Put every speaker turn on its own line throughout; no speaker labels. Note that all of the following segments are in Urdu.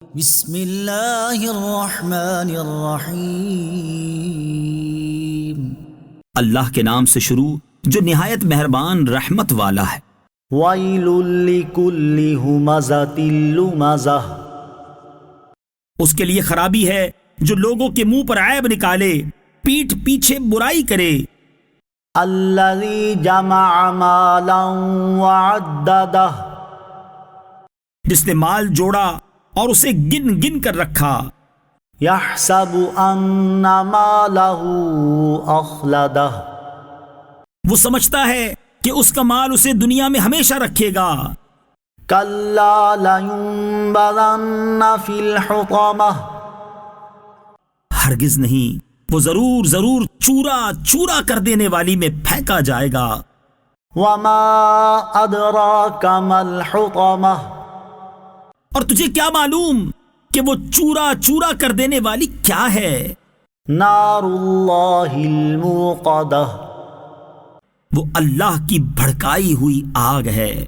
بسم اللہ الرحمن الرحیم۔
اللہ کے نام سے شروع جو نہایت مہربان رحمت والا ہے۔
وَيْلٌ لِكُلِّ ہُمَزَةٍ لُمَزَةٍ،
اس کے لیے خرابی ہے جو لوگوں کے منہ پر عیب نکالے، پیٹھ پیچھے برائی کرے۔
الَّذِي جَمَعَ مَالًا وَعَدَّدَهُ،
جس نے مال جوڑا اور اسے گن گن کر رکھا۔
يَحْسَبُ أَنَّ مَالَهُ أَخْلَدَهُ،
وہ سمجھتا ہے کہ اس کا مال اسے دنیا میں ہمیشہ رکھے گا۔
كَلَّا لَيُنبَذَنَّ فِي الْحُطَمَةِ،
ہرگز نہیں، وہ ضرور ضرور چورا چورا کر دینے والی میں پھینکا جائے گا۔
وَمَا أَدْرَاكَ مَا الْحُطَمَةُ،
اور تجھے کیا معلوم کہ وہ چورا چورا کر دینے والی کیا ہے؟
نَارُ اللَّهِ الْمُوقَدَةُ،
وہ اللہ کی بھڑکائی ہوئی آگ ہے۔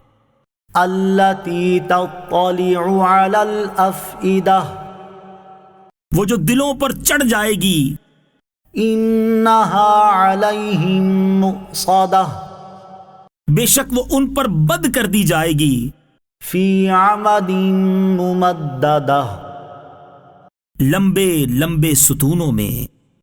الَّتِي تَطَّلِعُ عَلَى الْأَفْئِدَةِ،
وہ جو دلوں پر چڑھ جائے گی۔
إِنَّهَا عَلَيْهِم مُّؤْصَدَةٌ،
بے شک وہ ان پر بد کر دی جائے گی۔
فِي عَمَدٍ مُّمَدَّدَةٍ،
لمبے لمبے ستونوں میں۔